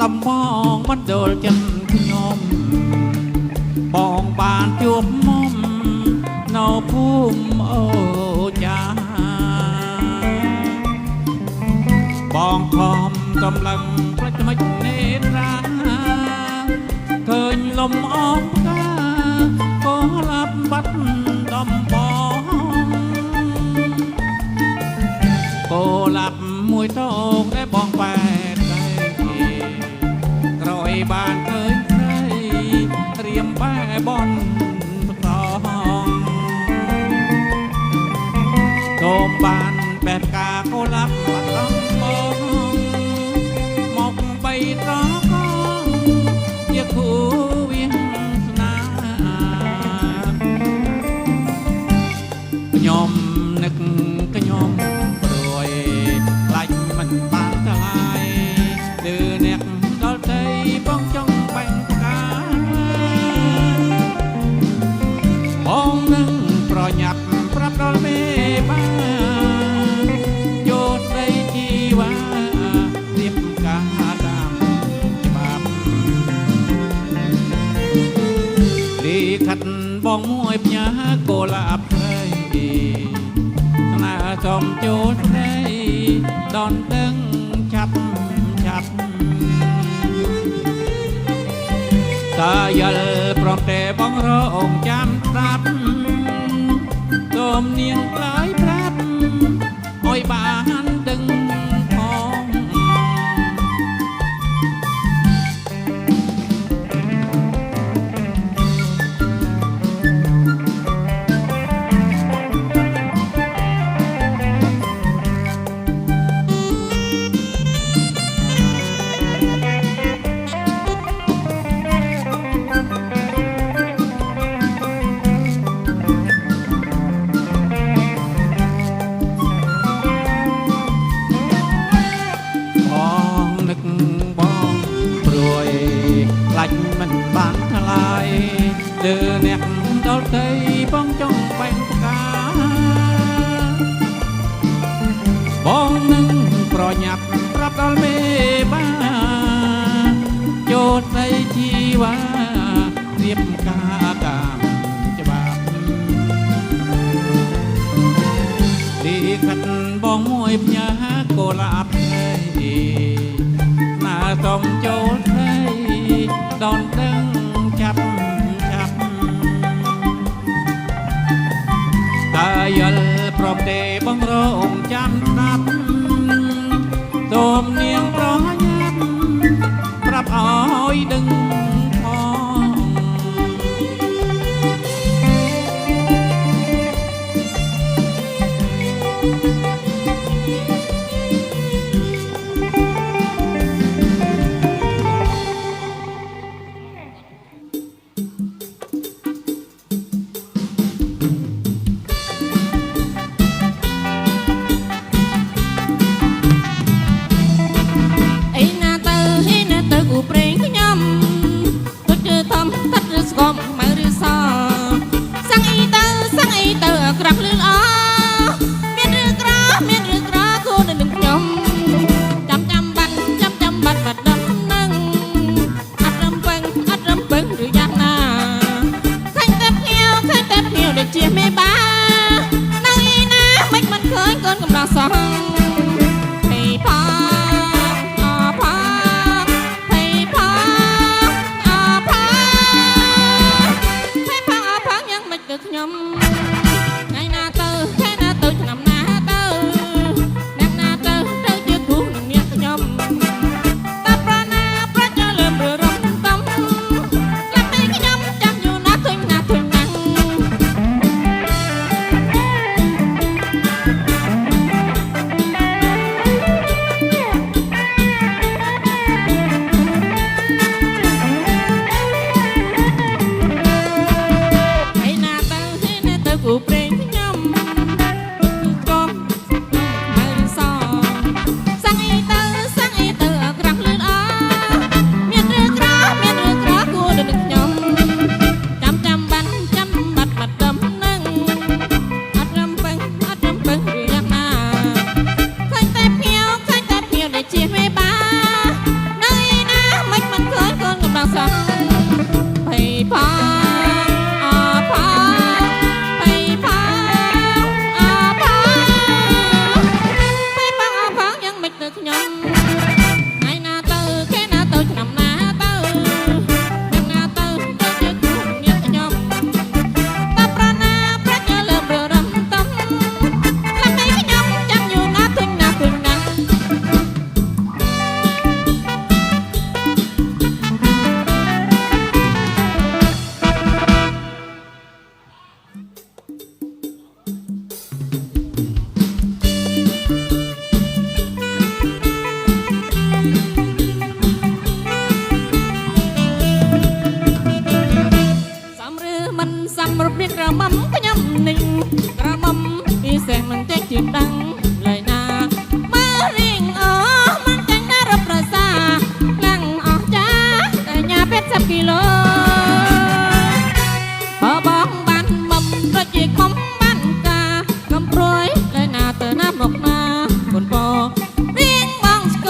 តំបងមិនដលចិត្តខ្ញុំបងបានជួបមុំនៅភូមិអូចាបងខំកំឡឹងផ្លេចមិននេរាឃើញលំអងផ្កាក៏លាប់បាត់តំបងក៏លាប់មួយតោងដែលបងបែកក្រោយបានឃើញស្រីរៀមបែបនប្រងសូមបានបែបកាក៏លាប់បាត់តំបងមកបីត្រកងជាគូវាសនាខ្ញុំនឹកខ្ញុំព្រួយខ្លាចមិនបានថ្លៃឬអ្នកដល់ទៅបងចង់បែងផ្កាបងនឹងប្រញាប់ប្រាប់ដល់មេបាយកស្ដីជីវ៉ារៀបការតាមច្បាប់លីខិតបងមួយផ្ញើកូលាបព្រៃស្នេហ៍ចំចូលស្ដីដនដឹងចាប់តើយល់ព្រមតែបងរងចាំស្ដាប់សូមនាងក្លាយប្រាប់អើយបានដឹងផងមិនបានថ្លៃលើអ្នកដល់ទៅបងចង់បែងផ្កាបងនឹងប្រញាប់ប្រាប់ដល់មេបាចូលស្ដីជីវ៉ារៀបការតាមច្បាប់លីខិតបងមួយផ្ញើកូលាបណាសំចូលស្ដីដនដឹងចាប់តើយល់ព្រមទេបងរងចាំស្ដាប់សូមនាងប្រញាប់ប្រាប់ឲ្យដឹងផង មិនសំរុបរៀបក្រមុំខ្ញុំនឹងក្រមុំពិសេសមិនចេះជាដឹងឡើយណាមើលរៀងអូមិនចាញ់ណារត់ប្រសាខ្លាំងអស់ចាតែញ៉ា50គីឡូបើបងបានមុំដូចជាខំបានការកំព្រួយឡើយណាទៅណាមកណាគុនពោរៀងបងស្គ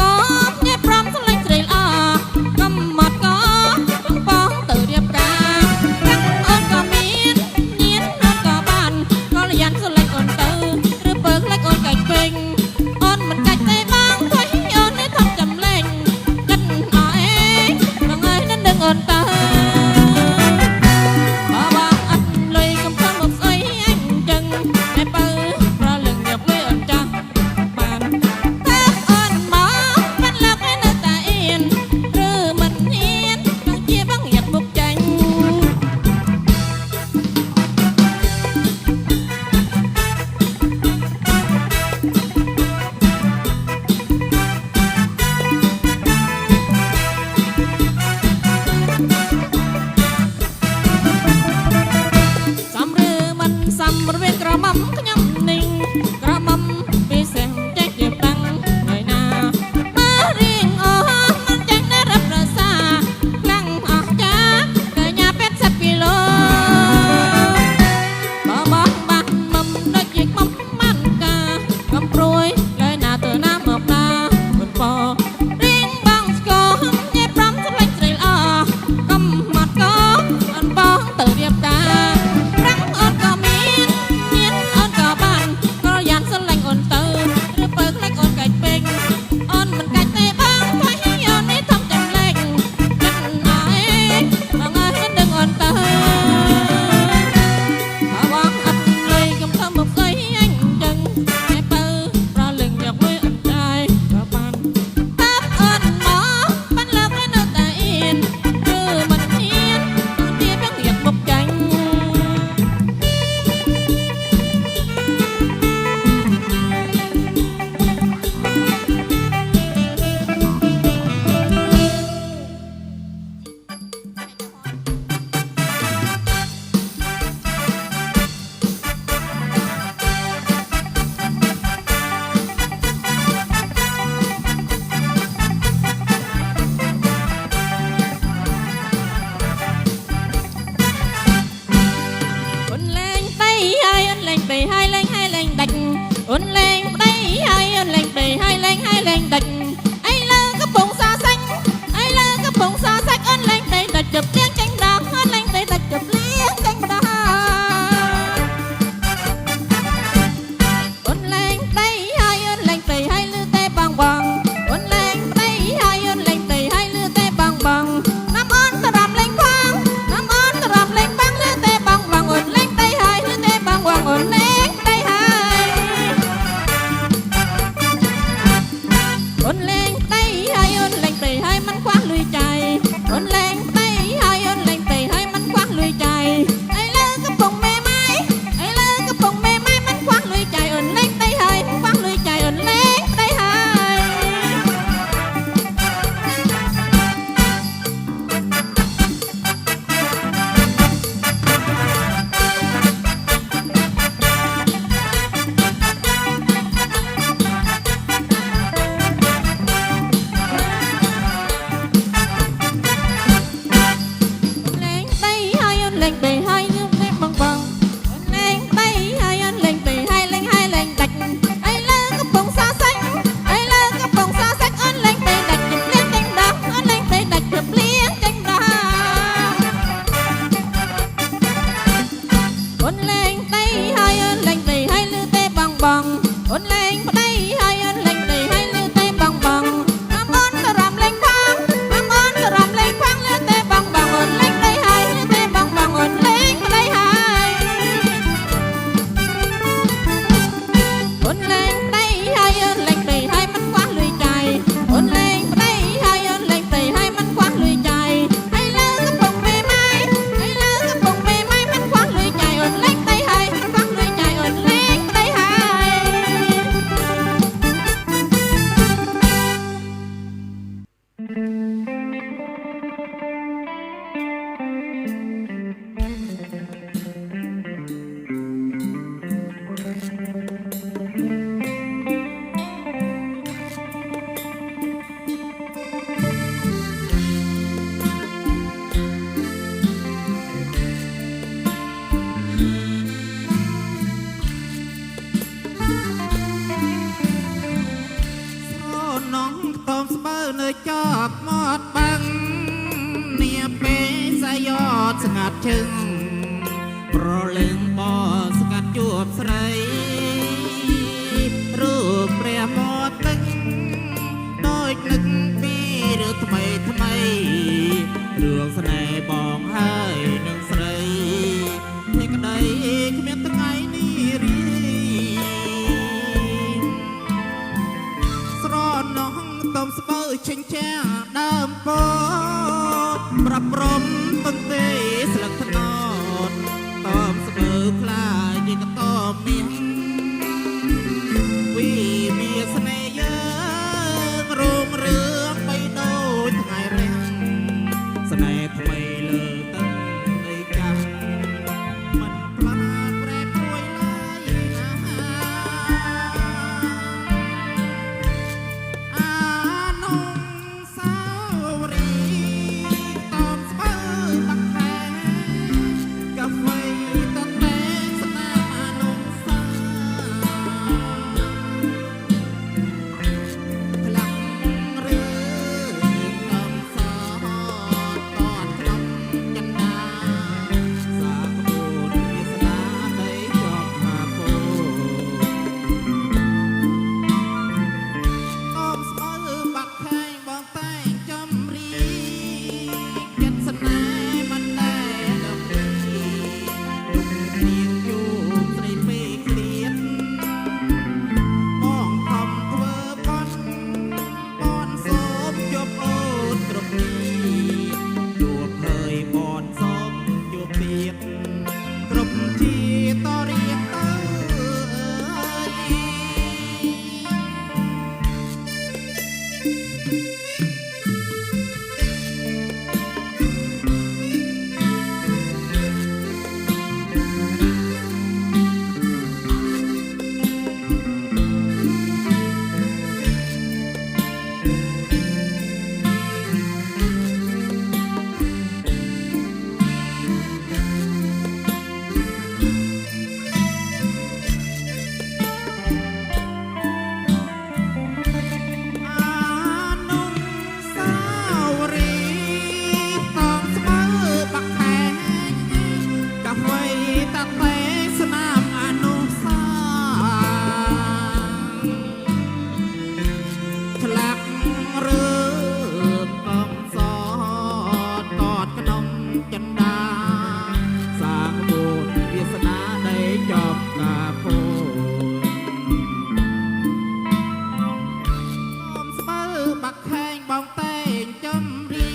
មញ៉ែព្រមស្លេចស្រីល្អកំមកក៏បងទៅរៀបការកាំងអូនក៏មានញៀនអូនក៏បានក៏លយ៉ាងស្លេចអូនទៅឬពើខ្លាច់អូនកាច់ពេញអូនមិនកាច់ទេបងធ្វើអូននេះថប់ចំលេងគិតអស់អេបងអើយនឹងអូនទៅខ្ញុំនឹងក្រមុំពិសេសចេះជាតាំងហើយណាមើលរៀងអូមិនចាញ់ណារត់ប្រសាខ្លាំងអស់ចាតែញ៉ា50គីឡូបើបងបាក់មុំដូចជាមុំបានការកំព្រួយឡើយណាទៅណាមកណាមិនពោរៀងបងស្គមញ៉ែព្រមស្លេចស្រីល្អកំមកក៏អនបងទៅរៀបការប្រាំងអូនក៏មានអូនក៏បានក៏យ៉ាងស្រឡាញ់អូនទៅឬពើខ្លាច់អូនកាច់ពេកអូនមិនកាច់ទេបងធ្វើឲ្យអូននេះធំចាំលេងគិតអស់អេបងអើយនឹងអូនទៅបងអត់លុយកំធំមកស្អីអញចឹងតែពើប្រលឹងយកលុយអត់ចាយក៏បានតាប់អូនមកបានលើកនៅតែអៀនឬមិនហ៊ានទីបងរៀបមុខចាញ់អូនលេងដីហើយអូនលេងដីហើយលេងហើយលេងដាច់អូនលេងដីហើយអូនលេងដីហើយលេងហើយលេងដាច់អីលើកំពុងសសាច់អីលើកំពុងសសាច់អូនលេងដីដាច់ជប់ទៀងចេញដងអូនលេងដីដាច់ជប់លៀងចេញម្ដងអូនលេងដីហើយអូនលេងដីហើយលឺទេបងបងអូនលេងដីហើយអូនលេងដីហើយលឺទេបងបងណាំអូនទៅរំលេងផងណាំអូនទៅរំលេងបងលឺទេបងបងអូនលេងដីហើយលឺទេបងបងអូនលេងដីហើយ ប្រលឹងបស្កាត់ជួបស្រីរូបព្រះមាត់ទឹកដូចនឹកពីរឿងថ្មីថ្មីរឿងស្នេហ៍បងហើយនឹងស្រីនេះក្តីគ្មានថ្ងៃនេះរីស្រណោះតំស្បូវចិញ្ចាដើមពោប្រាប់ព្រមតន្ទេស្លឹកថ្នោតតំស្បូវខ្លាយជាកតមានវិមានស្នេហ៍យើងរងរឿងបីដូចថ្ងៃរាំងស្នេហ៍ថ្មីលើទឹកដីកាំមិនផ្លាស់ប្រែប្រួយឡើយណាអានងសាវរីតំស្បូវបាក់ខែកាហ្វេតតែស្នាមអានងសាខ្លាំងរឿងកំសត់តតក្នុងចន្ទាសាក្បួនវាសនាដីជាប់ផាពោ អមស្បូវបាក់ខែងបងតែងចំរីចិត្តស្នេហ៍មិនដែលដល់ពីទុកនាងជួបស្រីពេកឃ្លាតបងខំធ្វើបន់បន់សូមជួបអូនគ្រប់ទីជួបហើយបន់សូមជួបទៀតគ្រប់ជាតរៀងទៅអើអានងសាវរីតំស្បូវបាក់ខែងកាហ្វេតតែស្នាមអនុសាឆ្លាក់រឿងកំសត់តតក្នុងចន្ទាសាក្បួនវាសនាដីជាប់កាពោ អមស្បូវបាក់ខែងបងតែងចំរី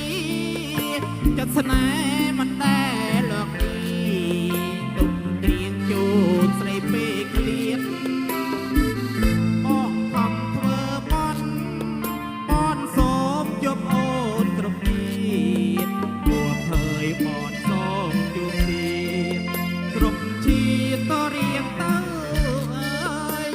ចិត្តស្នេហ៍មិនដែលលក់លីទុកត្រៀងជូនស្រីពេកឃ្លាតបងខំធ្វើបន់បន់សូមជួបអូនគ្រប់ទៀតពួរភើយបន់សូមជួបទៀតគ្រប់ជាតិតរៀងទៅអើយ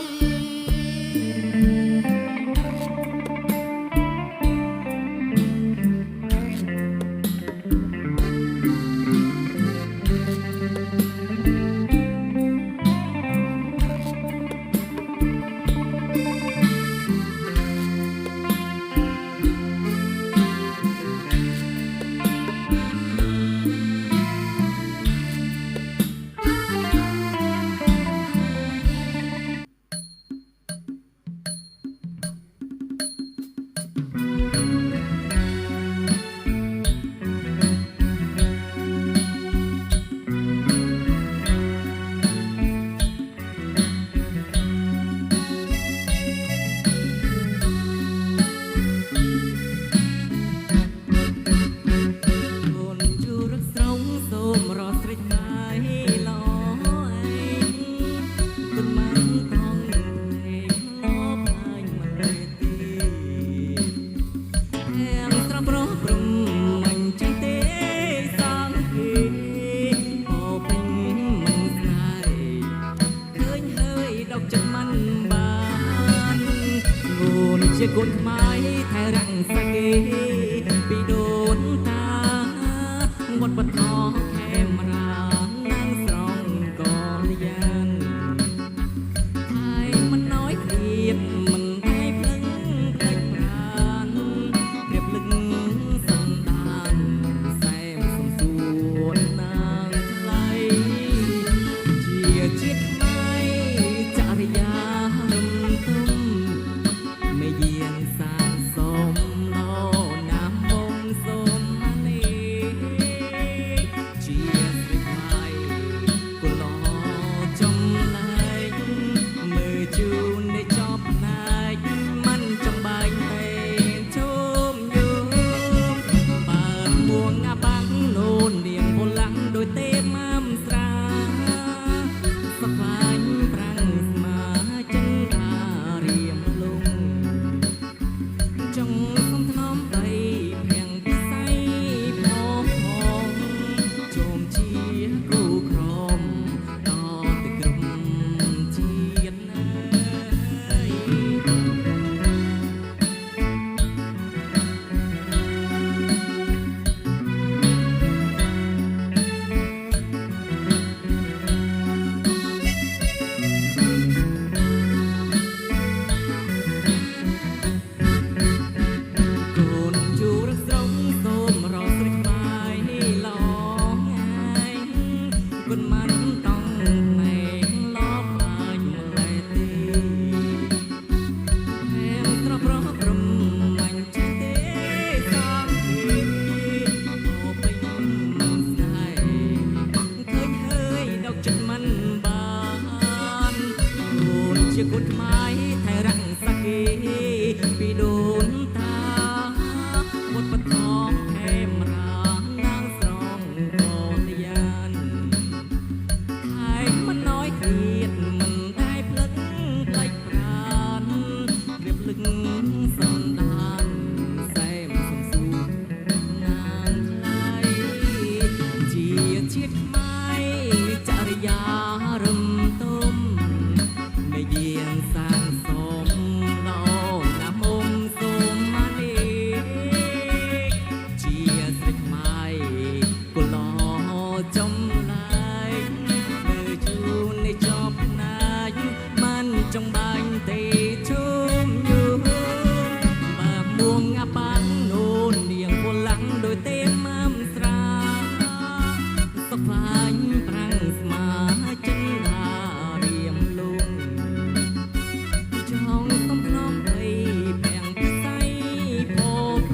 ជាគុណខ្មែរថែរក្សាគេពីដូនតាវត្តបថខេមរានាងស្រងកលយានហើយមិនน้อยគ្រៀបមិនតែភ្លឹងផ្លេចប្រានព្រៀបលឹកសន្តានសែមសំសួននាងថ្លៃ ជាគុណខ្មែរថៃរង្សាគីពីដូនតាវត្តបឋមខេមរានាងស្រងកោតយានហើយមិនnóiឃ្លាតមិនได้ភ្លឹកផ្លេចប្រានរៀបលឹកសំដានសែមសំសួរណាងថ្លៃជាជាតិខ្មែរចរិយារំទុំមេយានសាងសមដល់ណាមុំសូមម៉ានីជាស្រីខ្មែរគុឡោចំឡាយមើលជូននៃចប់ណាយមិនចង់បាញ់ទេជុំយូរបើមួងអាបាំងនូននាងពលឡាំងដោយទេម៉ាំស្រាសុខវាញ់ប្រាំងស្មាចិនដារៀមលងចងសំភ្នំដីពាំងពិស័យពោផ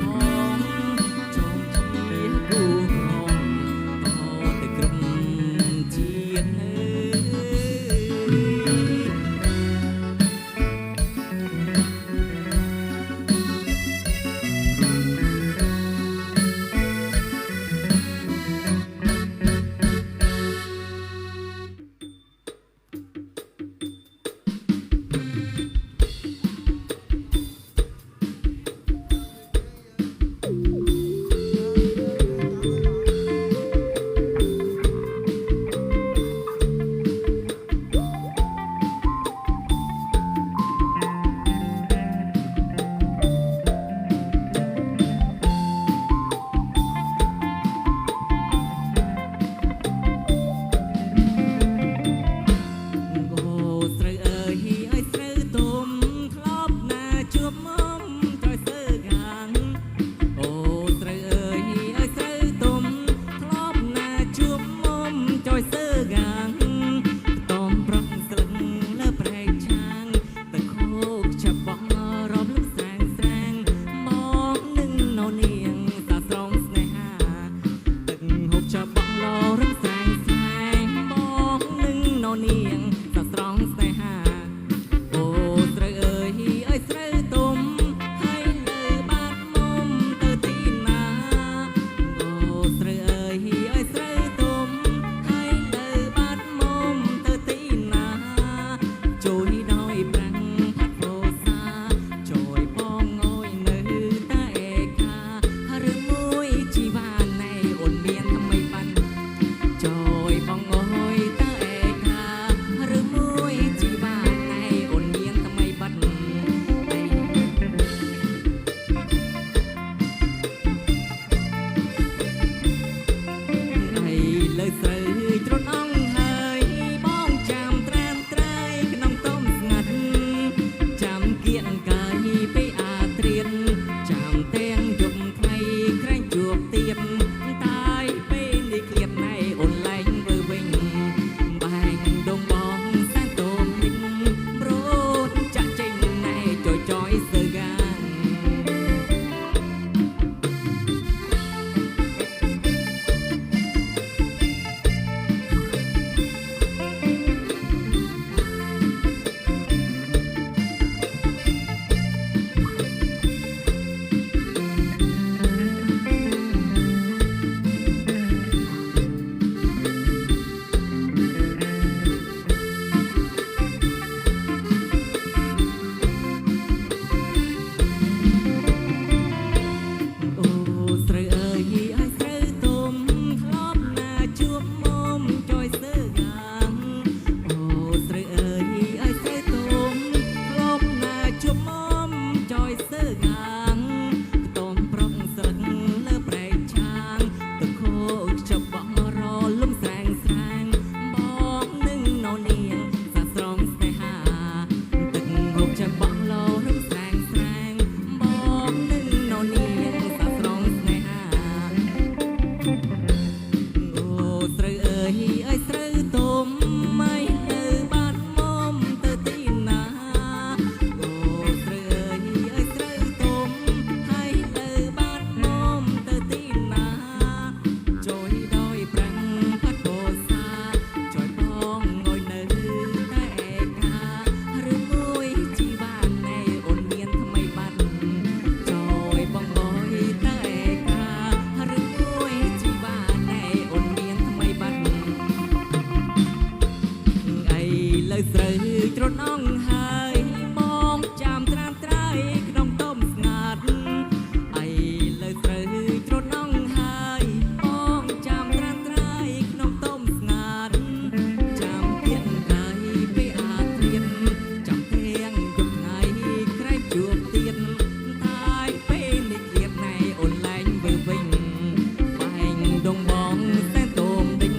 ងចងជាគូរំតទៅក្រុមជាតិនៅរ លើស្រូវត្រនងហើយបងចាំត្រាំត្រៃក្នុងต้มស្ងាត់អីលើស្រូវត្រនងហើយបងចាំត្រាំត្រៃក្នុងต้มស្ងាត់ចាំទៀតដៃពេលអាធៀនចាំទាំងយប់ថ្ងៃក្រែងជួបទៀតតែពេលនេះឃ្លាតណែអូនលែងវិវិញបែងដងបងសែនតូមដេញ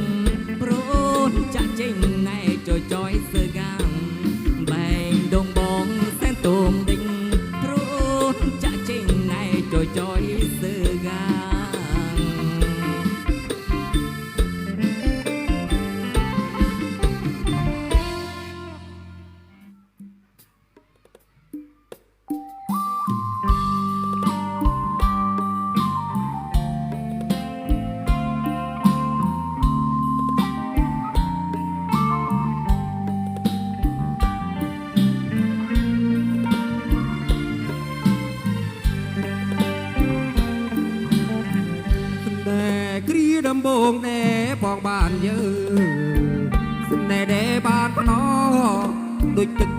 ព្រោះចាក់ចេញណែចយសើកាំបែងដងបងសែនតូមដេញព្រោះចាក់ចេញណែចយសើកាំ តែគ្រាដំបងដែរបងបានយើងស្នេហ៍ដែរបានភ្នោដូចទឹក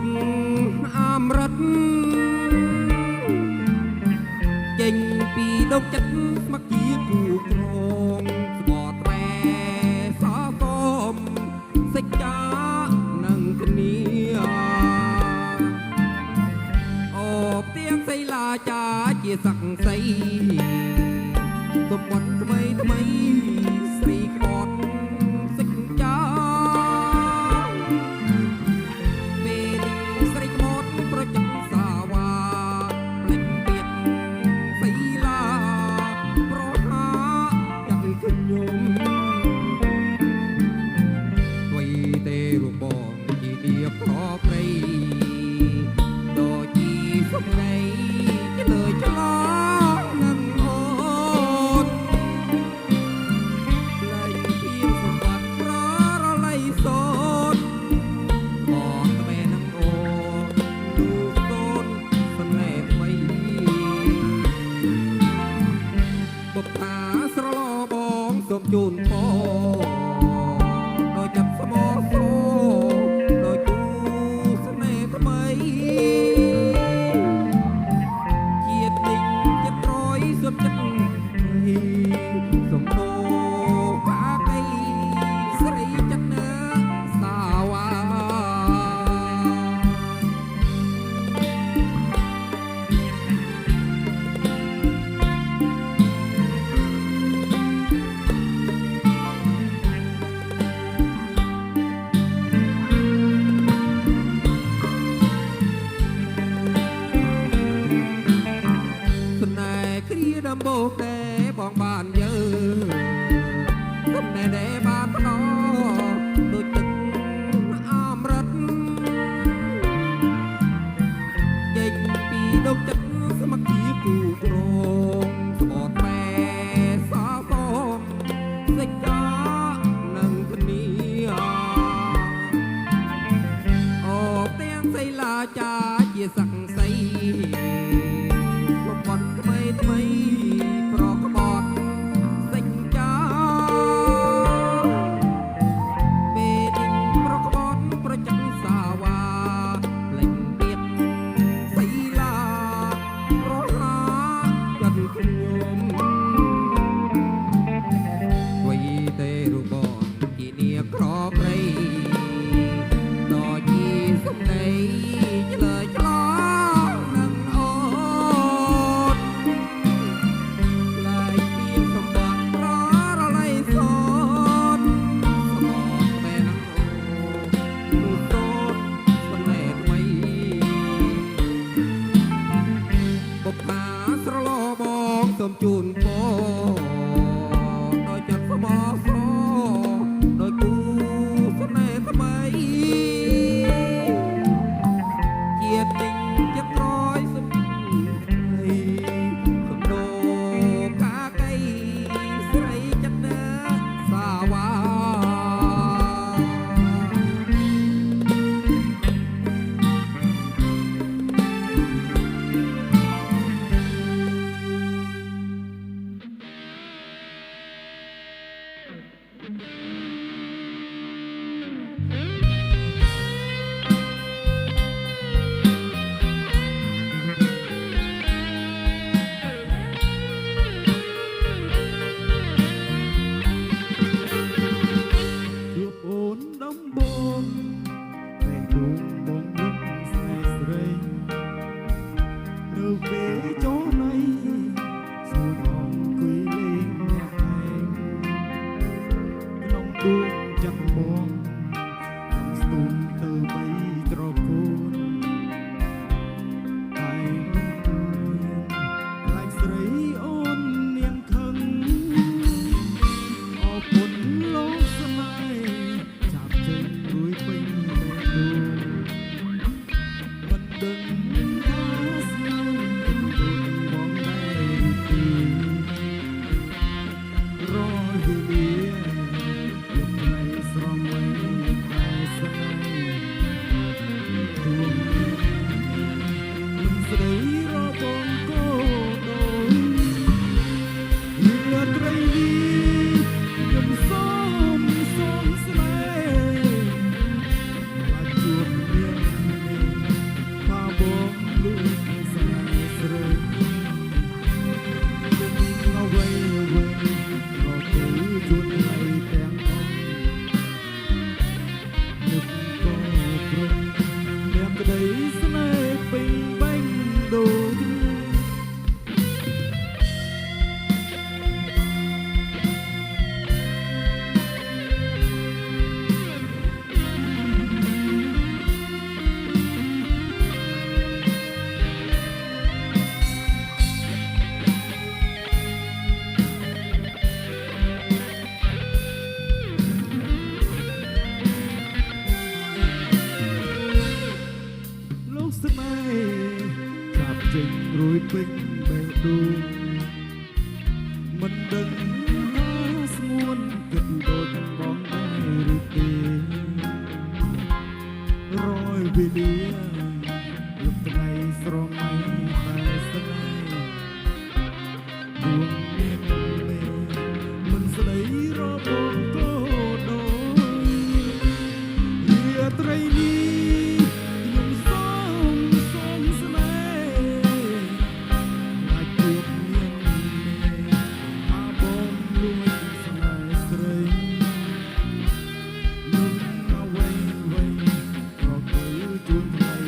អមរិតចេញពីដុកចិត្តស្មកជាគូក្រងស្បតតែសកមសេចកានឹងគ្នាអូទៀងសីឡាចាជាសក្តិសិទុំបត់ថ្មីថ្មីស្រីក្បត់សិចចាពេលស្រីក្បត់ប្រចាំសាវ៉ាភ្លេចទៀតសីឡាប្រហាចាក់ខ្ញុំអ្វីទេរូបបងជាដៀបខព្រៃដូចជាសុខនៃលើឆ្លងនឹងអូន ជូនពរដោយចាប់ស្មោសដោយគូស្នេហ៍ថ្មីជាតិនេះចិត្តរយសុំចិត្តសំដោកាកៃស្រីចិត្តណាសាវ៉ា ដំបូកដែរបងបានយើងគុំណែដែរបានផ្ដោដូចទឹកអមរិតចេញពីដុកចិត្តស្មកជាគូក្រងស្បតបែសាសងសេចកានឹងគ្នាអូទាំងសីឡាចាជាសក្តិសិបត់ថ្មីថ្មីប្រក្បត់សេចចាពេលប្រក្បត់ប្រចាំសាវ៉ាលេងទៀតសីឡាប្រហាចិត្តខ្ញុំអ្វីទេរូបបងជានាក្រព្រៃដល់ជាសំដីឆ្លើយឆ្លងនឹងអូន ដំបងតែដួងបងលឹងស្នេហ៍ស្រីនៅពេលចូលណៃសួរបងគួយលេងអ្នកឯងក្នុងដួងចិត្តបងខ្ញុំស្ទុំទៅបីត្រកូលតែមិនខ្លាចស្រីអូននាងខឹងអរគុណលោកស្នេហ៍ចាប់ជើងរួយពេញបែបដួងមិនដឹងថាស្នេហ៍គិតដូចបងដែរឬទេរយវេលាលំនៃស្រមៃតែស្នេហ៍ដួងមិនស្រីរបងកោដូចរាត្រីនេះខ្ញុំសូមស្នេហ៍អាចជួបមានថាបងលឺស្នេហ៍ស្រីអ្វីអ្វីក៏ទៅជួបថ្ងៃទាំងអស់នឹកក៏ព្រមមានក្តីស្នេហ៍ពេញបែងដូរលោកស្នេហ៍ចាប់ចេញរួយពេញបែបដួងមិនដឹងថាស្ងួនគិតដូចបងដែរឬទេរយវេលាលំថ្ងៃស្រមៃតែស្នេហ៍ដួងមានលេមិនស្ដីរបងកោដូចរាត្រីនេះខ្ញុំសូមស្នេហ៍អាចជួបមានថាបងលួចស្នេហ៍ស្រីនឹងអ្វីអ្វីក៏ទៅជួបថ្ងៃ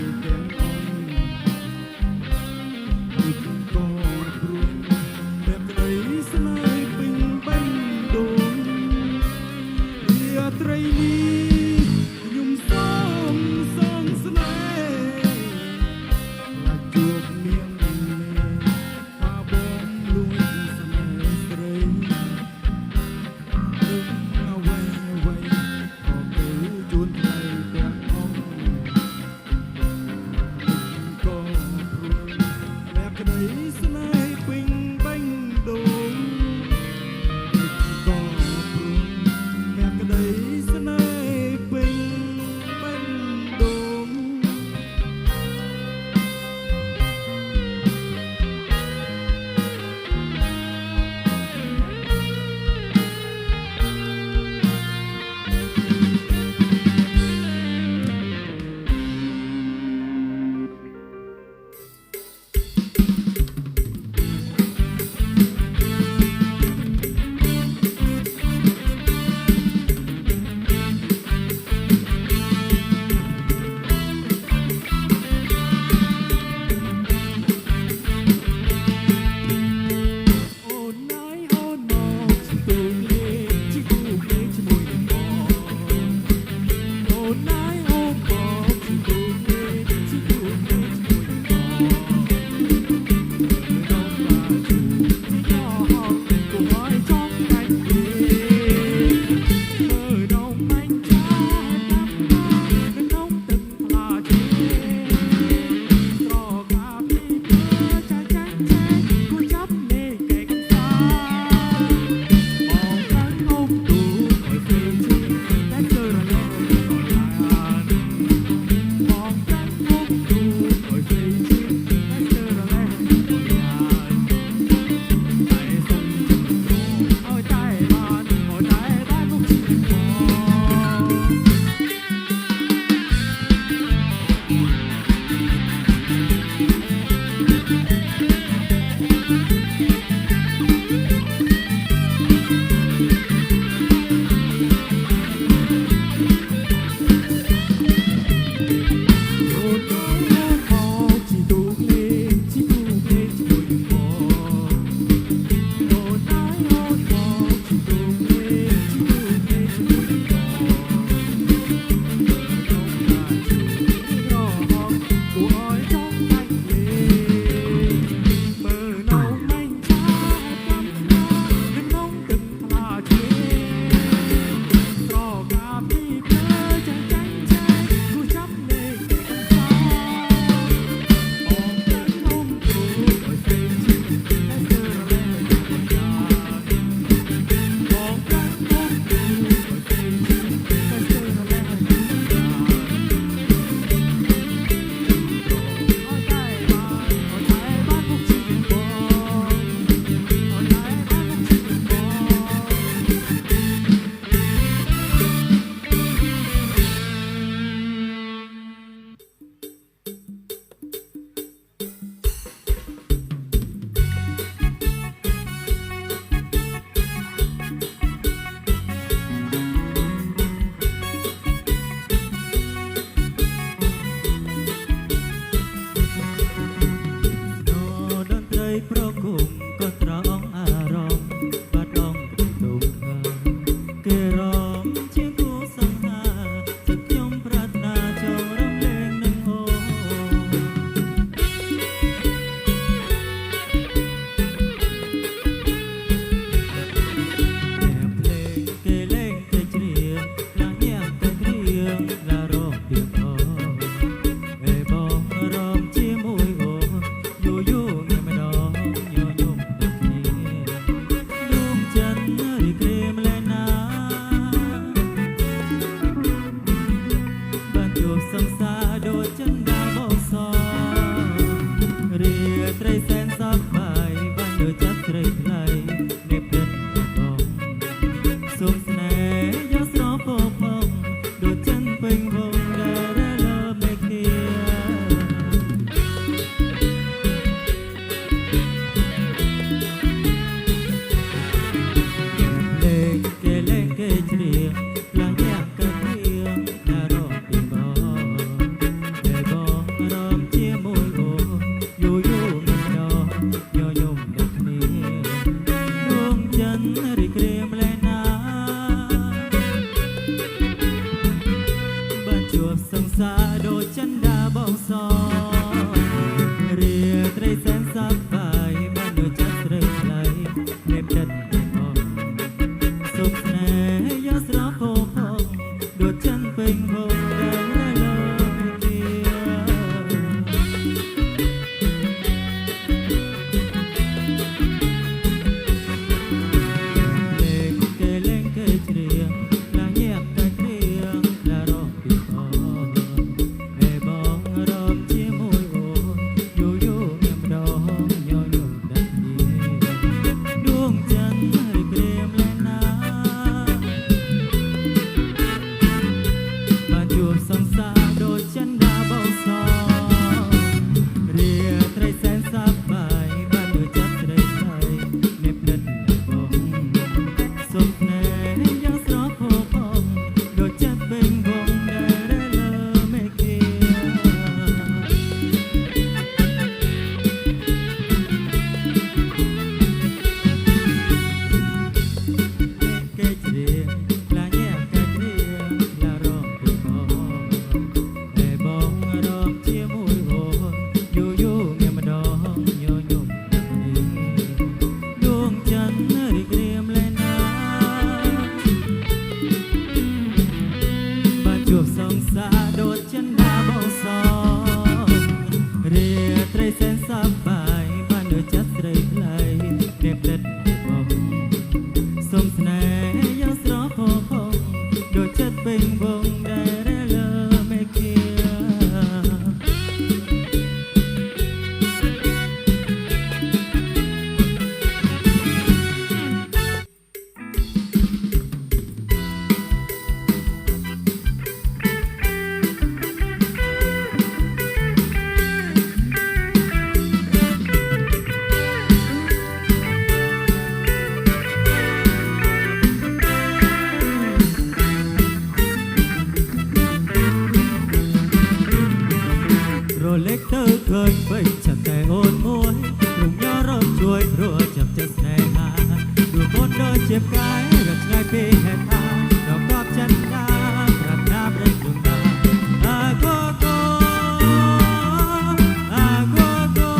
ពេញវងដែលលើមេឃាលេងគេលេងគេជ្រៀងឡើងយ៉ាងកាទៀងណារកពីបងតែបងរំជាមួយអូយូយូមិនដល់ញញឹមដូចគ្នាដួងច័ន្ទរីករាយម្លែងណាបានជួបសង្សារដូចចិនដាបងសរាត្រីសែនសប្បាយបានដូចចិត្តស្រីថ្លៃមេផ្ដិតបងសុខស្នេហ៍យ៉ាងស្រស់ផូរផង់ដូចចិនពេញវងដែលលើមេឃលេងគេលេងគេជ្រៀងឡាញៀបតែគ្រៀងឡារកពីបងឯបងរំជាមួយអូយូយូមានម្ដងញញឹមដាច់នេះដួងច័ន្ទរីករាយម្លែងណាបានជួបសង្សារដូចចិនដាបងសរាត្រីសែនសប្បាយបានដូចចិត្តស្រីថ្លៃមេផ្ដិតបងសុខស្នេហ៍យ៉ាងស្រស់ផូរផង់ដូចចិត្តពេញវងដែលលើមេឃាគេជ្រៀងឡាញៀបគេជ្រៀងឡារកពីបងតែបងរំជាមួយអូយូយូមានម្ដងញញឹមនេះដួងច័ន្ទរីករាយម្លែងណាបានជួបសង្សារដូចចិនដាបងសរាត្រីសែនសប្បាយបានដូចចិត្តស្រីថ្លៃអ្នកផ្ដិតបងសុំស្នេហ៍យ៉ាងស្រស់ផូរផង់ដូចចិត្តពេញវងដែលលើមេឃារលេចទៅឃើញពេញចិត្តតែអូនមួយរំញ៉ារំជួយព្រោះចាប់ចិត្តស្នេហារួមុនដូចជាផ្កាយរត់ឆ្ងាយពីហេតុការណ៍ដល់កប់ចិត្តណាប្រាថ្នាព្រឹកដួងដាអាកូកូអាកូកូ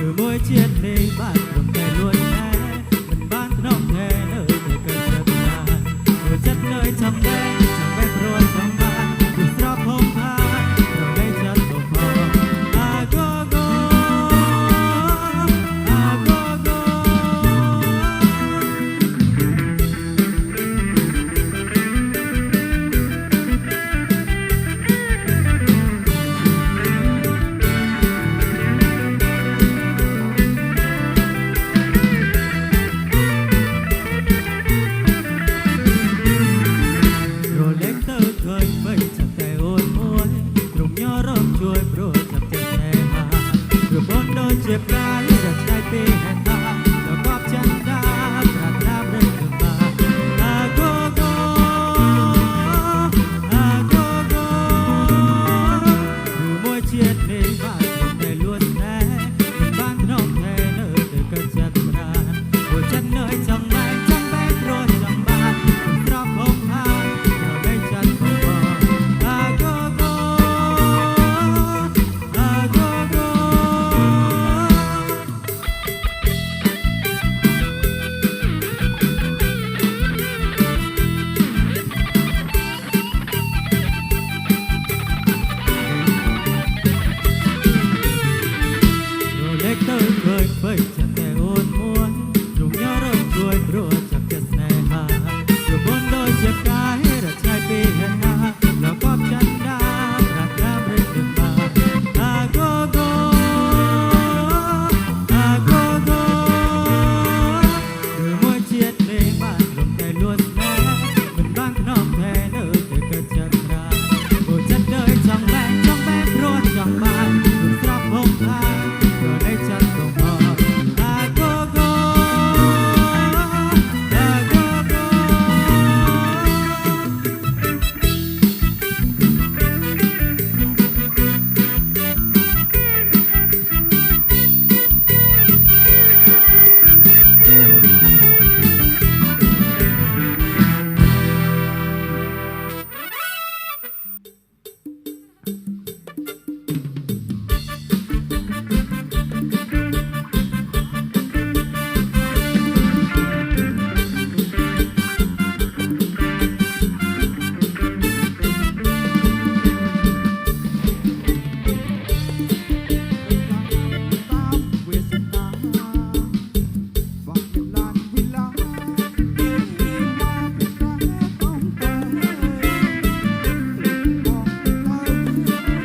ឬមួយជាតិនេះបានព្រមតែលួចណែមិនបានក្នុងថែនៅតែកែចិត្តណាព្រោះចិត្តនៅចាំបែព្រោះចាំបានគឺស្រស់ហុំផារលែងចិត្តបំផ តាមវាសនាបោះមានឡានវិឡាពីមកពីតែកំតែបងទៅ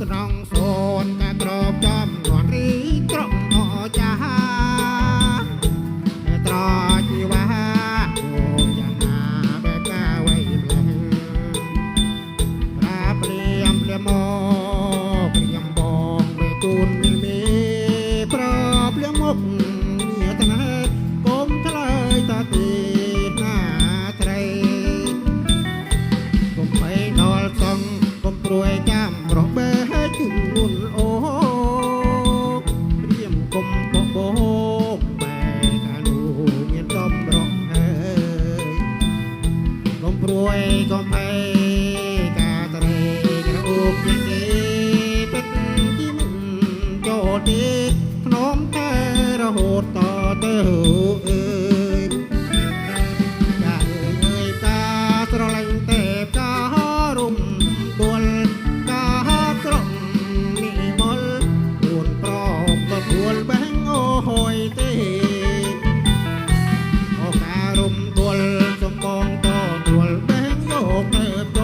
ក្នុងសូនកាក្របចំនួនរីត្រង់អចាត្រជីវ៉ាអូយ៉ាងណាបែបកាវៃផ្លែប្រាព្រាមព្រាមមកព្រាមបងវេទូនមីប្រព្រាមមកញាតណាកុំឆ្លើយតាទីណាត្រីកុំបីដល់សងកុំព្រួយចាំរស់បែជុំនួនអូព្រាមកុំបបោបែកានូមានកំរងអើយកុំព្រួយកុំបីកាត្រីក្រអូបជាគេពេតជីមិនចូលទេក្នុងតែរហូតតទៅអើយចាអើយតាស្រឡាញ់តែការុំដួលកាក្រំនិមលរួនប្របទៅគួលបែងអូហួយទេអូការុំដួលសំបងតដួលបែងយកទៅត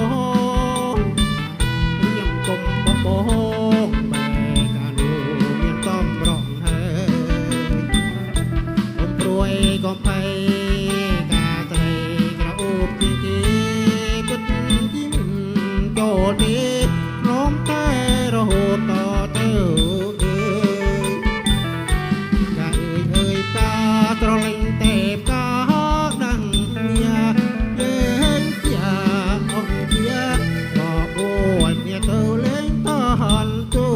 រៀងកុំបបោបែកានូមានតំរងហើយកុំព្រួយកុំភ័យកាត្រីក្រអូបជាគេពិតជីមិនចូលទេព្រមតែរហូតតទៅអើយកាអើយកាត្រលេងទេពកាដឹងញាយើងជាអង្គជាបបួលញាទៅលេងតហនទូ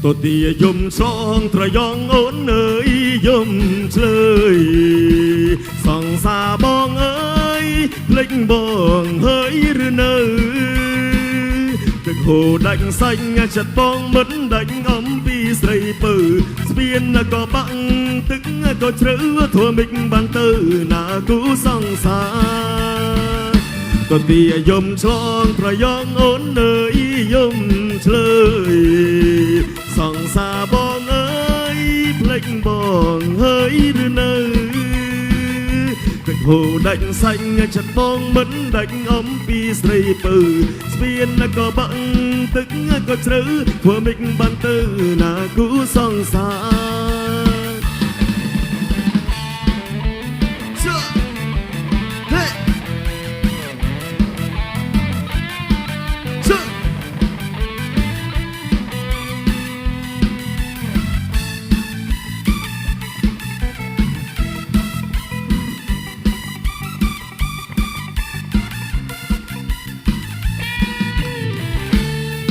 ตัวเตียยมซองตระยองโอนเอ๋ยยมเฉยส่องสาบองเอ๋ยเล็กบองเฮ้ยหรือเนอตึกโหดังxanh chặt bong mất đánh ấm vì dây bờ biên có băng tức có chữ thua mình ban tư nà cú song xaตัวเตียยมช่องตระยองโอนเอ๋ยยมเฉยส่องสาบองเอ๋ยเพลงบองเฮ้ยหรือเนอตึกโหดังxanh chặt bong mất đánh ấm vì dây bờ biên có băng tức có chữ thua mình ban tư nà cú song xa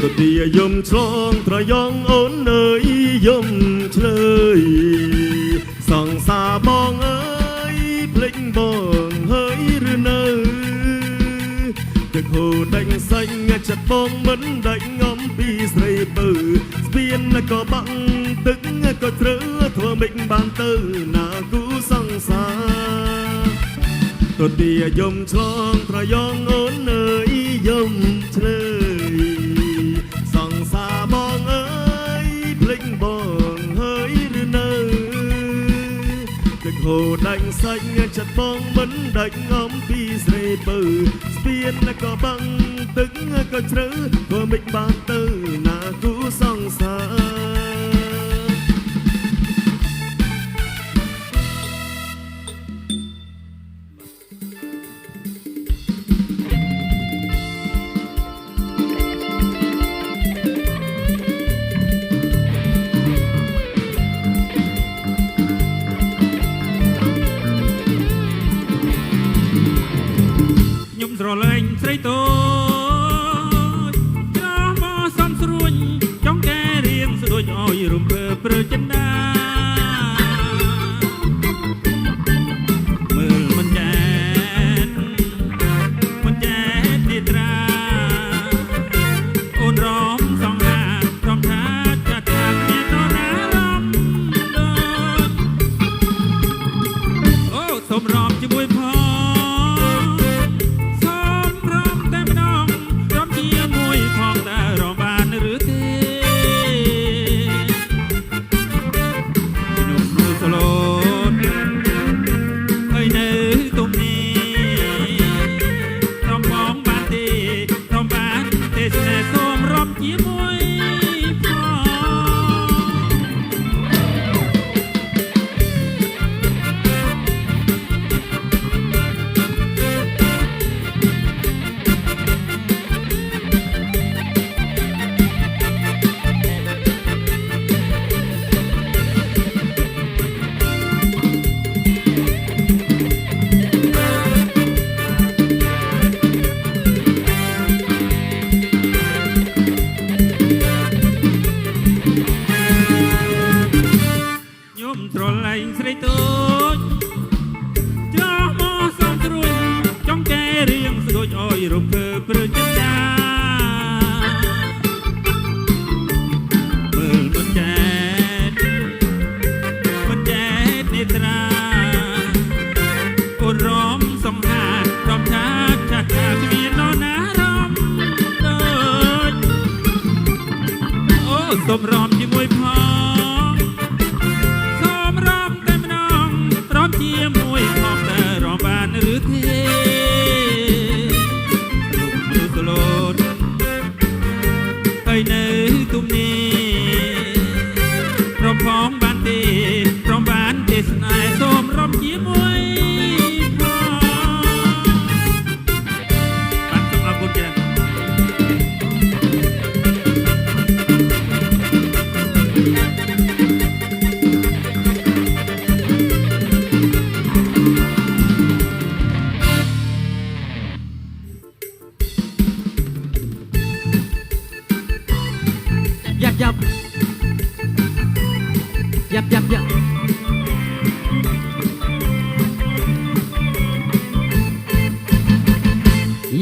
ตัวเตียยมช่องตระยองโอนเอ๋ยยมเฉยส่องสาบองเอ๋ย បងមិនដាច់ងំពីស្រីបើស្ពានក៏បាក់ទឹកក៏ជ្រៅធ្វើមិនបានទៅណាគូសង្សារទទាយំឆ្លងត្រយងអូនអើយយំឆ្លើយសង្សារបងអើយភ្លេចបងហើយឬនៅទឹកហូរដាច់សាច់ចិត្តបងមិនដាច់ងំពីស្រីបើស្ពានក៏បាក់ទឹកក៏ជ្រៅធ្វើមិនបានទៅណាគូសង្សារ ខ្ញុំស្រឡាញ់ស្រីតូចចាស់មកសំស្រួញចង់កែរៀងស្ដួចឲ្យរំភើព្រឺចិនដាមើលមិនចែននេត្រាអូនរំសងហារំថាចាត់ថាមាននរណារំដូចអូសូមរំជាមួយផងស្រឡាញ់ស្រីតូចចាស់មកសំស្រួយចង់កែរៀងស្ដួចឲ្យរំភើព្រឺចិនដាមើលមិនចែកនេត្រាអូនរំសំហារំថាចាស់គ្មាននរណារំដូចអូសូមរំជាមួយផងជាមួយផងតែរំបានឬទេលោកមនុស្សលូតហើយនៅទុំនេះរំផងបានទេរំបានទេស្នេហ៍សូមរំជាមួយផងបានសូមអរគុណច្រើនยับ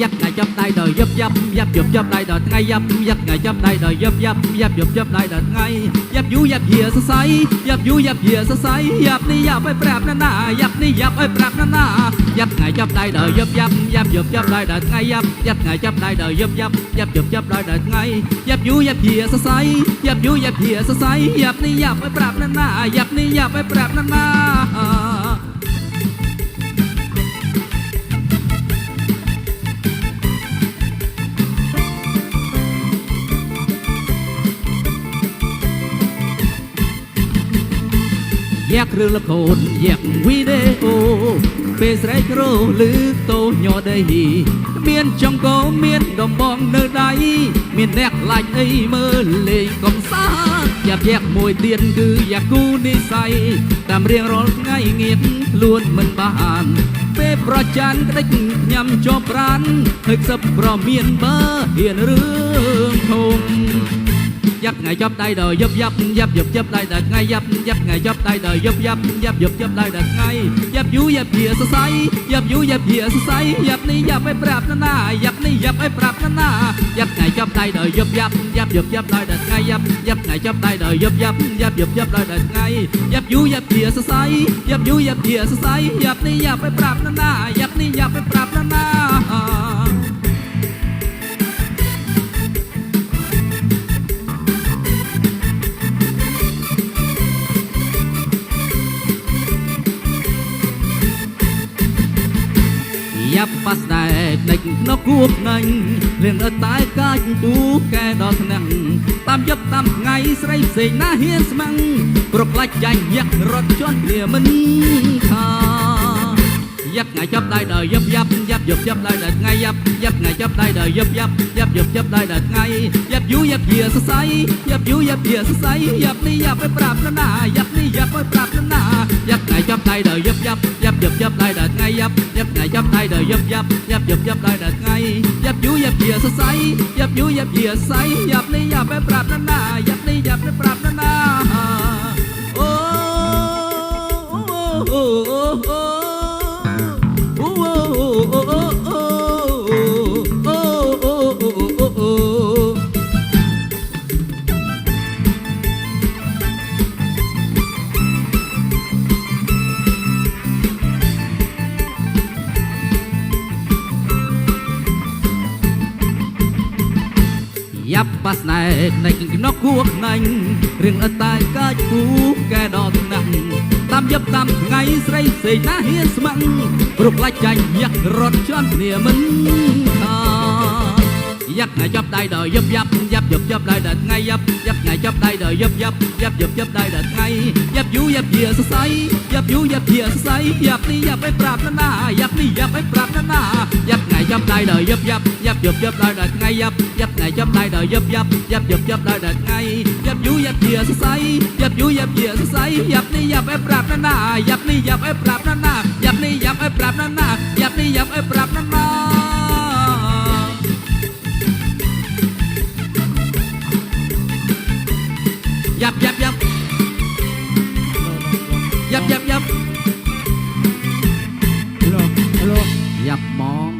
ngày chấp tay đời dấp tay đời ngay dấp ngày chấp tay đời dấp tay đời ngay dấp vú dấp dìa sơ sấy dấp ni dấp ai prap na na dấp ai prap na na dấp ngày chấp tay đời dấp tay đời ngay dấp ngày chấp tay đời dấp tay đời ngay dấp vú dấp dìa sơ sấy dấp ni dấp ai prap na na dấp ni dấp ai prap na na Yak rương lập hồn yak video Bê srei rô lư tô nhỏ đây Miền trong có miền đồng bong nơi đây Miền nét lạnh ấy mơ lệ công xa Yak mùi tiền cứ yak cu đi say Tạm riêng rốt ngay nghiệt luôn mình bàn Bê pro chan cách nhằm cho pran Hực sập pro miền bơ hiền rương thông ยับไงยับได้เดยยับยับยับยับยับได้เดยไงยับยับไงยับได้เดยยับยับยับยับยับได้เดยไงยับยูยับเหี้ยสไซยับยูยับเหี้ยสไซยับนี่ยับไปปรับนั่นน่ะยับนี่ยับไปปรับนั่นน่ะยับไงยับได้เดยยับยับยับยับยับได้เดยไงยับยับไงยับได้เดยยับยับยับยับยับได้เดยไงยับยูยับเหี้ยสไซยับยูยับเหี้ยสไซยับนี่ยับไปปรับนั่นน่ะยับนี่ยับไปปรับนั่นน่ะยับปัสได้ในนกกูนังเรื่องตายกายปูแกดอกนังตามยับตามไงใส่เสงหน้าเฮียนสมังปรบไล่ใจยักรถจนเปลี่ยมันขายับไงยับได้เดยยับยับยับยับยับได้เดยไงยับยับไงยับได้เดยยับยับยับยับยับได้เดยไงยับยูยับเหี้ยสไซยับยูยับเหี้ยสไซยับนี่ยับไปปรับนั่นน่ะยับนี่ยับไปปรับนั่นน่ะยับไงยับได้เดยยับยับยับยับยับได้เดยไงยับยับไงยับได้เดยยับยับยับยับยับได้เดยไงยับยูยับเหี้ยสไซยับยูยับเหี้ยสไซยับนี่ยับไปปรับนั่นน่ะยับนี่ยับไปปรับนั่นน่ะโอ้โอ้โอ้โอ้ยับปัสในนกกูนังเรื่องตายกายปูแกดอกนังตามยับตามไงใส่เสยหน้าเฮียนสมังปลุกไล่ใจยักรถจนเนี่ยมันขายับไงยับได้เดยยับยับยับยับยับได้เดยไงยับยับไงยับได้เดยยับยับยับยับยับได้เดยไงยับยูยับเหี้ยสไซยับยูยับเหี้ยสไซยับนี่ยับไปปรับนั่นน่ะยับนี่ยับไปปรับนั่นน่ะยับไงยับได้เดยยับยับยับยับยับได้เดยไงยับยับไงยับได้เดยยับยับยับยับยับได้เดยไงยับยูยับเหี้ยสไซยับยูยับเหี้ยสไซยับนี่ยับไปปรับนั่นน่ะยับนี่ยับไปปรับนั่นน่ะยับนี่ยับไปปรับนั่นน่ะยับนี่ยับไปปรับนั่นน่ะยับยับยับยับยับยับ ฮัลโหลฮัลโหล ยับมอง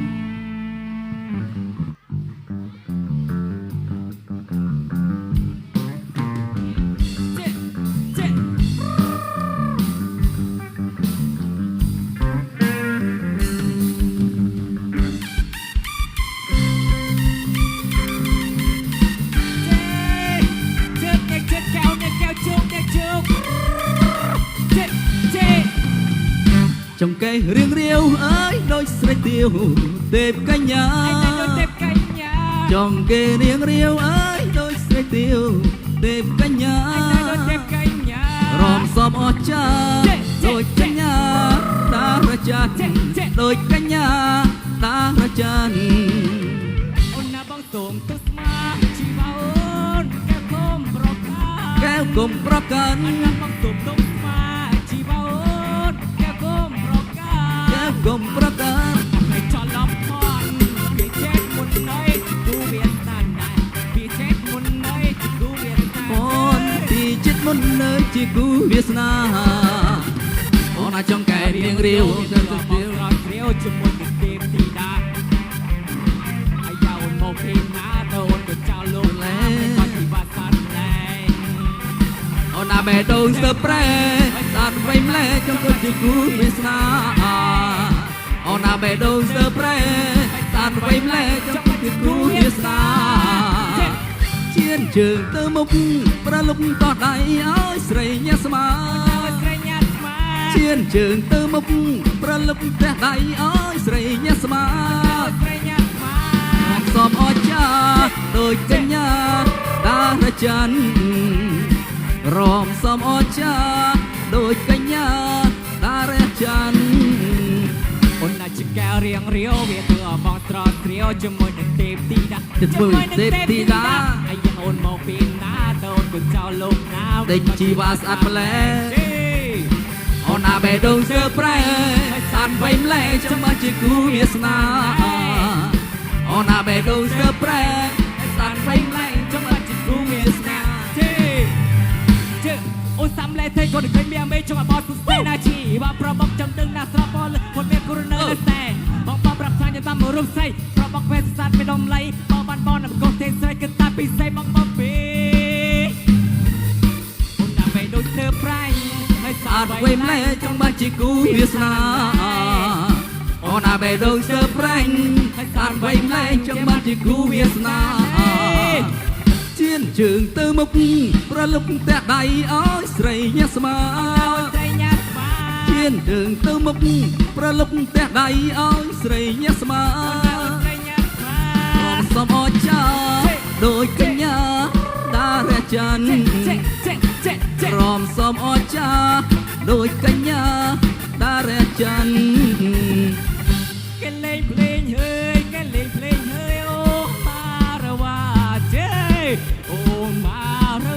trong cây riêng riêu ơi đôi sợi tiêu tệp cánh nhà trong cây riêng riêu ơi đôi sợi tiêu tệp cánh nhà ròm xòm ở cha đôi cánh nhà ta ra chân đôi cánh nhà ta ra chân kéo cùng broken gom prakanให้จอลำพอนพี่เช็ดมุนน้อยกูเวียนตันได้พี่เช็ดมุนน้อยกูเวียนตันพอนพี่เช็ดมุนน้อยที่กูเวียนนาพอนาจงแก่เรียงเรียวเรียวจะมุนเต็มตีดาไอ้ยาวโมพินนาโดนกับเจ้าลูกแล้วปฏิบัติสันแรงเอาหน้าแม่โดนเซอร์ไพรส์ตัดไว้แม่จงก็จะกูเวียนนาเอาหน้าไปดูเซอร์ไพรส์ตัดไว้แม่จงคือกูเฮียสาเชียนเชิงเติมมุกประลุกต่อใดอ้อยใส่ยาสมาเชียนเชิงเติมมุกประลุกแต่ใดอ้อยใส่ยาสมาสอบอ้อยจ้าโดยจัญญาตาละจันรอมสอบอ้อยจ้าโดยกัญญาตาละจันคนน่าจะแก้เรียงเรียวเวียตัวมองตรอเรียวจะมวยเต็มตีดาจะมวยเต็มตีดาไอ้ยังโอนมองปีนหน้าโดนกุญเจ้าลงน้ำเด็กชีวาสัตว์แปลเอาหน้าไปดูเสื้อแปรสัตว์ไปแปลจะมาจีกูเวียสนาเอาหน้าไปดูเสื้อแปรสัตว์ไปแปลจะมาจีกูเวียสนา thế còn được thấy miệng mê trong bọt sụt xe na chỉ và pro bọc trong đưng na sập bol một miệng corner lên xe bọc bọc rập sang cho ta mở rung say pro bọc về sát về đom lấy bọc bàn ball nằm cột tên say cứ ta bị say bọc bọc bê hôm nào về đôi thơ prai hay sao vậy mẹ trong ban chỉ cú biết na hôm nào về đôi thơ prai hay sao vậy mẹ trong ban chỉ cú biết na chiến trường tư mục ra lúc tẹt đầy ơi sậy nhát mà chiến trường tư mục ra lúc tẹt đầy ơi sậy nhát mà còn sớm ở cha đôi cánh nhà đã ra chân còn sớm ở cha đôi cánh nhà đã ra chân cái lên lên hơi cái lên lên hơi ô ma ra wa chơi ô ma ra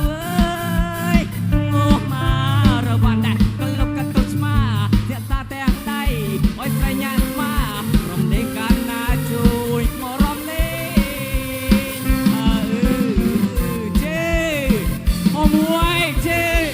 ơi ô ma ra van đã cái lúc cái tôi mà hiện ta tẹt tay ôi say nhạt mà rồng lên can na chui mò rồng lên chơi ô muối chơi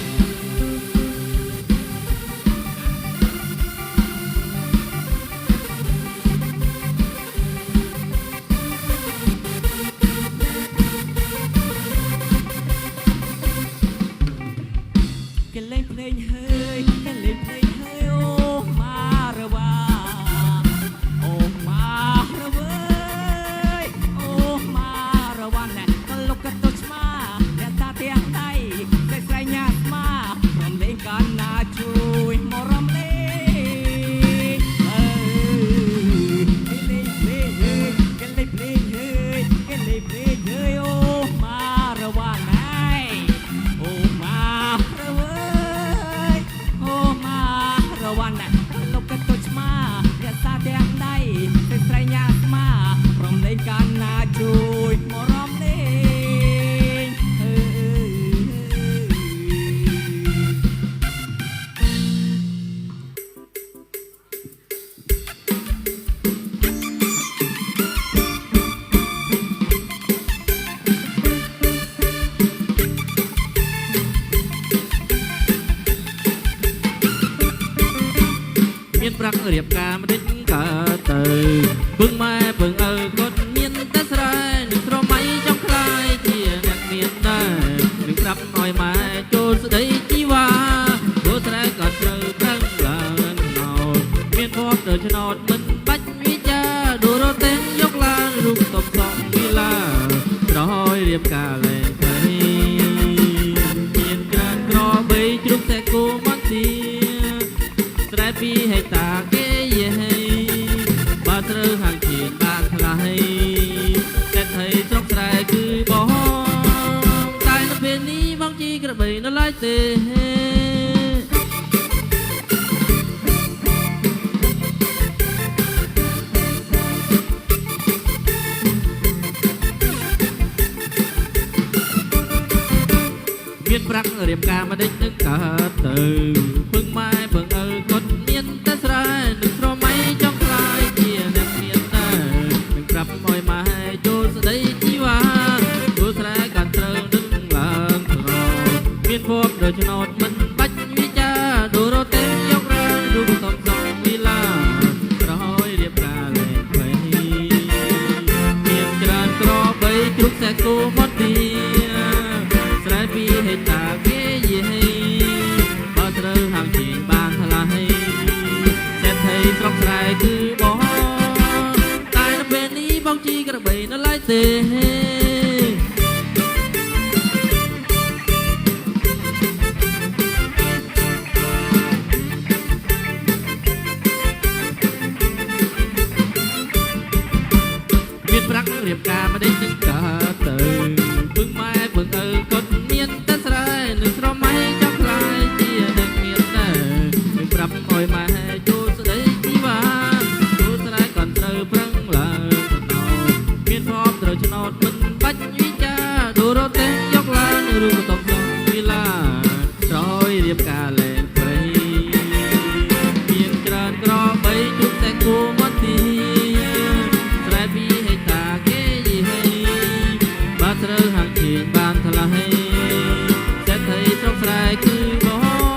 cái lên hơi cái lên hơi ô ma ra wa ô ma ra ơi ô ma ra wa nè cái lúc cái tôi mà để ta tiếng tay cái say nhạt mà rầm lên can na chui mò rầm lên cái lên hơi cái lên hơi cái lên hơi ô ma ra wa này ô ma ra ơi ô ma ra wa nè lúc cái tôi mà để ta tiếng tay cái say nhạt mà rầm lên can na chui mò rầm lên miền bắcរៀបការមិនដេញកើតទៅពឹងម៉ែពឹងឪគាត់មានតែស្រែនឹងស្រមៃចង់ខ្លាយជាអ្នកមានដែរនឹងប្រាប់ឲ្យម៉ែចូលស្ដីជីវ៉ាព្រោះស្រែក៏ត្រូវប្រឹងឡើងណោមានភ័ព្វទៅឆ្នោតមិនបាច់វិចាដួលរត់ទាំងយកឡានរូបតុបសំវិឡាក្រោយរៀបការលែងទៅមានក្រានក្របីជ្រុកតែគូមកទីស្រែពីហេតាគេយេបើត្រូវហាងជាបានថ្លៃតែថៃស្រុកស្រែគឺបងតែនៅពេលនេះបងជីក្របីនៅឡើយទេមានប្រាក់រៀបការមកដេញនឹងកើតទៅពឹងម៉ែពឹងឪគាត់មានតែស្រែនឹងស្រមៃចង់ខ្លាយជាអ្នកមានតែនឹងប្រាប់ឲ្យម៉ែចូលស្ដីជីវ៉ាព្រោះស្រែកាន់ត្រូវនឹងឡើងក្រមានភ័ព្វដោយឆ្នោតមិនបាច់វិចាដួលរត់ទាំងយករានរូបសំសងវិឡាក្រោយរៀបការលែងភ័យមានក្រានក្របីជ្រុកតែគូមកទីស្រែពីហេតាគេយេបើត្រូវហាងជាបានថ្លៃសេដ្ឋីស្រុកស្រែគឺបងតែនៅពេលនេះបងជីក្របីនៅឡើយទេមានប្រាក់រៀបការមកដេញនឹងកើតទៅពឹងម៉ែពឹងឪគាត់មានតែស្រែនឹងស្រមៃចង់ខ្លាយជាអ្នកមានដែរនឹងប្រាប់ឲ្យម៉ែចូលស្ដីជីវ៉ាចូលស្រែcònត្រូវប្រឹងឡើងមានភ័ព្វត្រូវឆ្នោតមិនបាច់វិចាដួលរត់ទាំងយកឡានរូបតុបសំវិឡាក្រោយរៀបការលែងព្រៃមានក្រានក្របីជុកតែគូមកទីស្រែពីហេតាគេយេបើត្រូវហាងជាបានថ្លៃសេដ្ឋីស្រុកស្រែគឺបង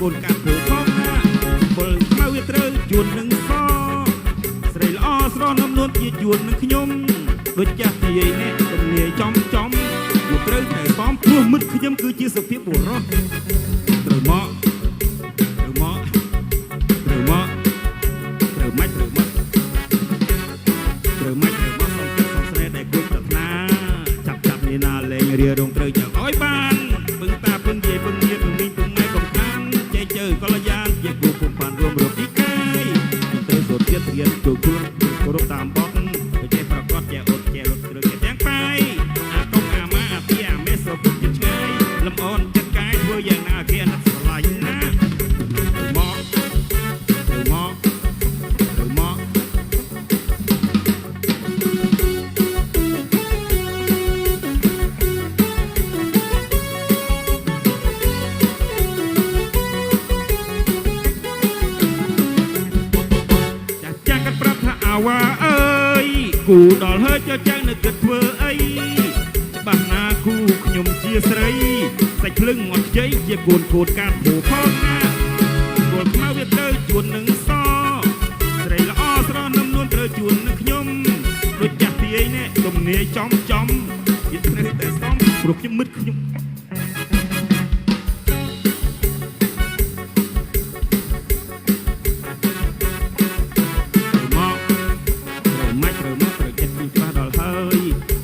កូនកាត់ព្រោះផងណាពលខ្មៅវាត្រូវជួននឹងសស្រីល្អស្រស់នំនួនជាជួននឹងខ្ញុំដូចចាស់និយាយនេះទំនាយចំវាត្រូវតែសមព្រោះមិត្តខ្ញុំគឺជាសុភាពបុរសត្រូវមកត្រូវមកត្រូវមកត្រូវមកត្រូវមកត្រូវមកត្រូវមកសំខាន់សំស្នេហ៍ដែលគួរប្រាថ្នាចាប់នេះណាលេងរៀរងត្រូវយ៉ាងឲ្យបានពឹងតាពឹងយាយពឹងញាតពឹងមីងពឹងម៉ែកំខានចេះជើកលយានជាគូពុំបានរួមរកទីកាយត្រូវសូត្រទៀតរៀនចូលខ្លួនគោរពតាមបទចេះប្រកបចេះអត់ចេះលុតគ្រឿងចេះទាំងប៉ៃអាកុំអាម៉ាអាពីអាមេសពុកចិត្តឆ្ងាយលំអនចិត្តកាយធ្វើយ៉ាងណាគេអាណិតស្រឡាញ់ណាមកទៅមកទៅមកចាស់កាត់ប្រាប់ថាអាវ៉ាអើយគូដល់ហើយចុះចាំងនៅគិតធ្វើអីច្បាស់ណាគូខ្ញុំជាស្រីសាច់ភ្លឹងមាត់ខ្ចីជាកូនកាត់ព្រោះផងណាគូខ្មៅវាត្រូវជួននឹងសស្រីល្អស្រស់នំនួនត្រូវជួននឹងខ្ញុំដូចចាស់ពីអីនេះទំនាយចំវាត្រូវតែសមព្រោះខ្ញុំមិត្តខ្ញុំ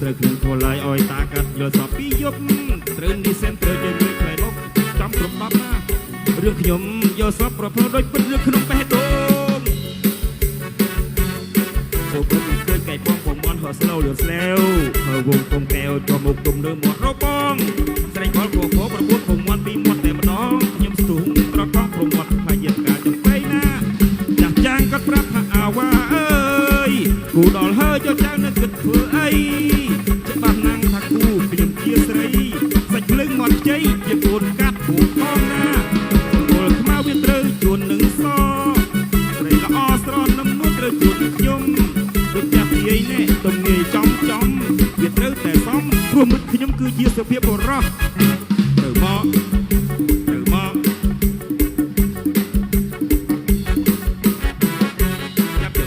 ត្រូវគ្រឿងខលឡាយអោយតាកាត់យល់សពពីយប់ត្រូវនេះសែនត្រូវជាមួយផ្លែមុខចំគ្រប់10ណារឿងខ្ញុំយល់សពប្រព្រឹត្តដូចពិតរឿងក្នុងបេះដូងសូមឃើញកែបងមន់ហោះស្លោលឿនស្លាវហើយវងគុំកែវជាប់មុខទុំលើមាត់របងស្រែកបលគោប្រពន្ធពងមន់ពីមាត់តែម្ដងខ្ញុំស្ទុះត្រកងព្រមមាត់ខ្លាចយិតការចំបៃណាចាំងគាត់ប្រាប់ថាអាវ៉ាអើយគូដល់ហើយចុះចាំងនឹងគិតធ្វើអីច្បាស់ណាស់ថាគូខ្ញុំជាស្រីសាច់ភ្លឹងមាត់ខ្ចីជាកូនកាត់ព្រោះផងណាពលខ្មៅវាត្រូវជួននឹងសស្រីល្អស្រស់នំនួនត្រូវជួនខ្ញុំដូចចាស់ពីអីនេះទំងាយចំវាត្រូវតែសមព្រោះមិត្តខ្ញុំគឺជាសុភាពបុរសត្រូវមកត្រូវមក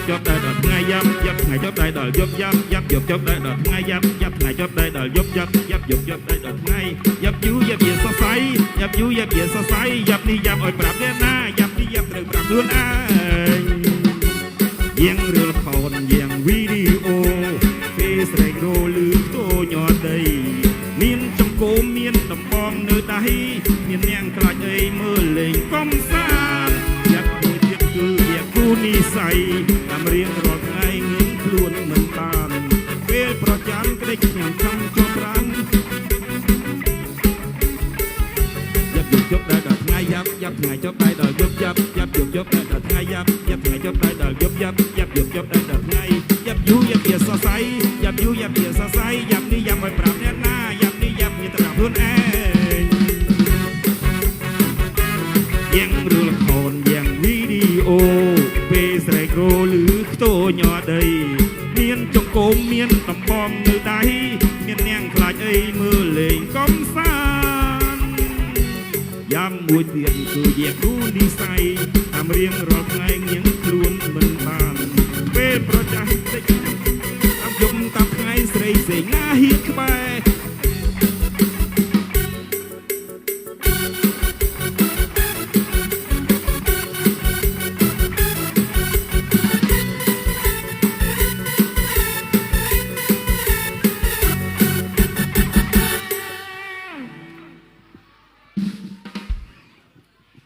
ចប់ដែរដល់ថ្ងៃយ៉ាប់ថ្ងៃចប់ដែរដល់យប់យ៉ាប់ចប់ដែរដល់ថ្ងៃយ៉ាប់ថ្ងៃចប់ដែរដល់យប់យ៉ាប់ដែរដល់ថ្ងៃយ៉ាប់យូរយ៉ាប់វាសរសៃយ៉ាប់យូរយ៉ាប់វាសរសៃយ៉ាប់នេះយ៉ាប់ឲ្យប្រាប់អ្នកណាយ៉ាប់នេះយ៉ាប់ត្រូវប្រាប់ខ្លួនឯងយ៉ាងរឿងខនយ៉ាងវីដេអូពេលស្រែករលឺតូញ័រដីមានចង្គមមានដំបងនៅដៃមាននាងខ្លាចអីមើលលេងកំសាន្តយ៉ាប់មួយទៀតគឺវាគូនិស័យតាមរៀងរាល់ថ្ងៃងឿងខ្លួនមិនបានពេលប្រចាំក្តិចខ្ញុំខំជាប់ប្រាំយប់ដែរដល់ថ្ងៃយ៉ាប់ថ្ងៃចប់ដែរដល់យប់យ៉ាប់ដែរដល់ថ្ងៃយ៉ាប់ថ្ងៃចប់ដែរដល់យប់យ៉ាប់ដែរដល់ថ្ងៃយ៉ាប់យូរយ៉ាប់វាសរសៃយ៉ាប់យូរយ៉ាប់វាសរសៃយ៉ាប់នេះយ៉ាប់ឲ្យប្រាប់អ្នកណាយ៉ាប់នេះយ៉ាប់វាត្រាប់ខ្លួនឯងយ៉ាងរឿងខនយ៉ាងវីដេអូពេលស្រែករលឺខ្ទោញ័រដីមានចង្គមមានដំបងនៅដៃមាននាងខ្លាចអីមើលលេងកំសាន្តយ៉ាងមួយទៀតគឺជាគូនិស័យតាមរៀងរាល់ថ្ងៃញឹងខ្លួនមិនបានពេលប្រចាំតិចតាមយំតាមថ្ងៃស្រីសេងណាហ៊ានក្បែរ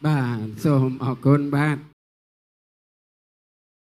បាទសូមអរគុណបាទ